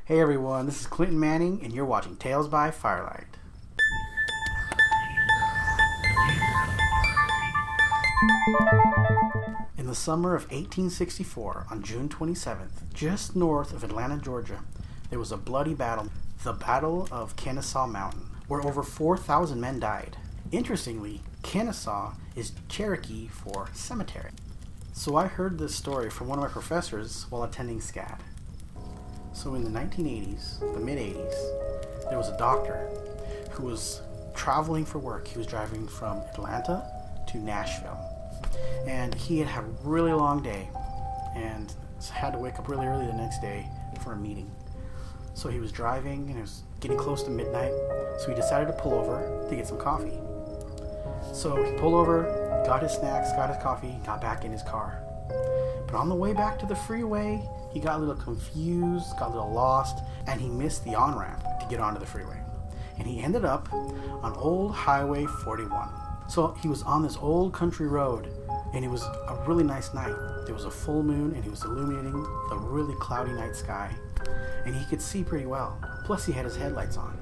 Hey everyone, this is Clinton Manning and you're watching Tales by Firelight. In the summer of 1864, on June 27th, just north of Atlanta, Georgia, there was a bloody battle, the Battle of Kennesaw Mountain, where over 4,000 men died. Interestingly, Kennesaw is Cherokee for cemetery. So I heard this story from one of my professors while attending SCAD. So in the 1980s, the mid-80s, there was a doctor who was traveling for work. He was driving from Atlanta to Nashville. And he had had a really long day and had to wake up really early the next day for a meeting. So he was driving and it was getting close to midnight. So he decided to pull over to get some coffee. So he pulled over, got his snacks, got his coffee, got back in his car. But on the way back to the freeway, he got a little confused, got a little lost, and he missed the on-ramp to get onto the freeway. And he ended up on Old Highway 41. So he was on this old country road, and it was a really nice night. There was a full moon, and he was illuminating the really cloudy night sky, and he could see pretty well. Plus, he had his headlights on.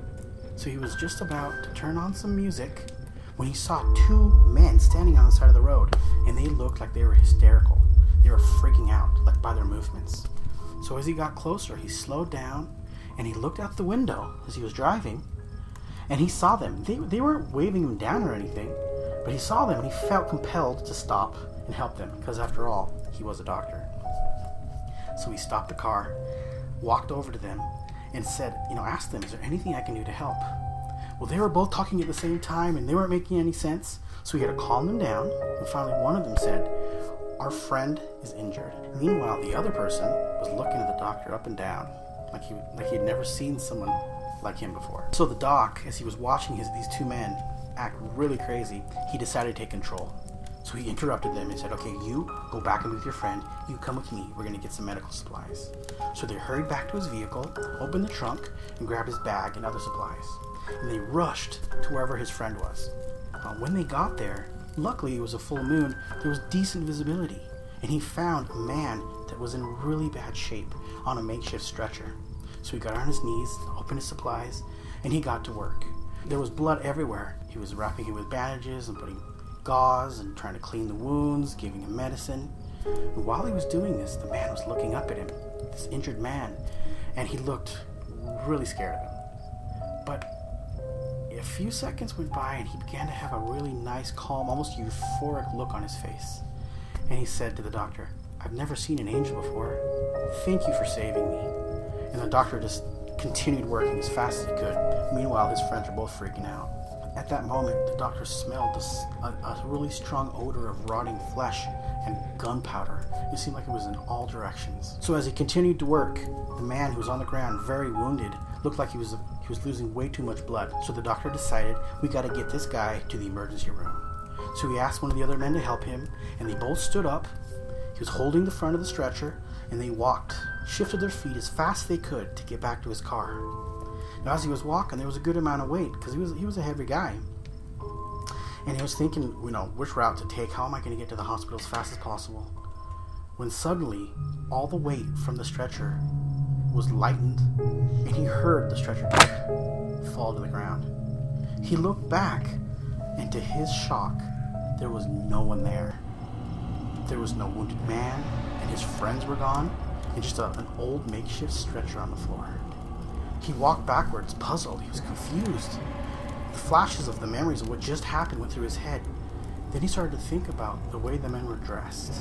So he was just about to turn on some music when he saw two men standing on the side of the road, and they looked like they were hysterical. They were freaking out, like by their movements. So as he got closer, he slowed down, and he looked out the window as he was driving, and he saw them. They weren't waving him down or anything, but he saw them, and he felt compelled to stop and help them, because after all, he was a doctor. So he stopped the car, walked over to them, and said, asked them, is there anything I can do to help? Well, they were both talking at the same time, and they weren't making any sense, so he had to calm them down, and finally one of them said, our friend is injured. Meanwhile, the other person was looking at the doctor up and down, like he had never seen someone like him before. So the doc, as he was watching these two men act really crazy, he decided to take control. So he interrupted them and said, okay, you go back in with your friend, you come with me, we're going to get some medical supplies. So they hurried back to his vehicle, opened the trunk, and grabbed his bag and other supplies. And they rushed to wherever his friend was. When they got there, luckily it was a full moon, there was decent visibility, and he found a man that was in really bad shape on a makeshift stretcher. So he got on his knees, opened his supplies, and he got to work. There was blood everywhere. He was wrapping him with bandages and putting gauze and trying to clean the wounds, giving him medicine. And while he was doing this, the man was looking up at him, this injured man, and he looked really scared of him. But a few seconds went by and he began to have a really nice, calm, almost euphoric look on his face. And he said to the doctor, I've never seen an angel before. Thank you for saving me. And the doctor just continued working as fast as he could. Meanwhile, his friends were both freaking out. At that moment, the doctor smelled a really strong odor of rotting flesh and gunpowder. It seemed like it was in all directions. So as he continued to work, the man who was on the ground, very wounded, looked like he was losing way too much blood. So the doctor decided, we got to get this guy to the emergency room. So he asked one of the other men to help him, and they both stood up. He was holding the front of the stretcher, and they walked, shifted their feet as fast as they could to get back to his car. Now as he was walking, there was a good amount of weight, because he was a heavy guy. And he was thinking, which route to take, how am I going to get to the hospital as fast as possible? When suddenly, all the weight from the stretcher was lightened, and he heard the stretcher fall to the ground. He looked back, and to his shock, there was no one there. There was no wounded man, and his friends were gone, and just an old makeshift stretcher on the floor. He walked backwards, puzzled. He was confused. The flashes of the memories of what just happened went through his head. Then he started to think about the way the men were dressed,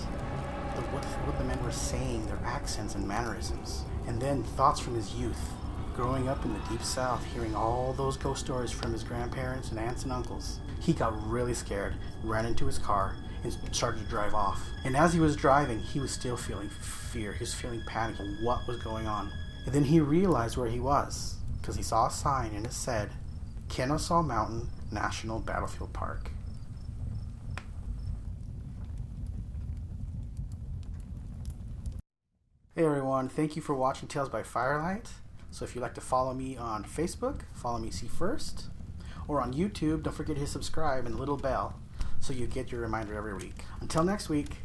what the men were saying, their accents and mannerisms. And then thoughts from his youth, growing up in the deep south, hearing all those ghost stories from his grandparents and aunts and uncles. He got really scared, ran into his car, and started to drive off. And as he was driving, he was still feeling fear. He was feeling panic of what was going on. And then he realized where he was, because he saw a sign and it said, Kennesaw Mountain National Battlefield Park. Hey everyone, thank you for watching Tales by Firelight. So if you'd like to follow me on Facebook, follow me See First. Or on YouTube, don't forget to hit subscribe and the little bell so you get your reminder every week. Until next week.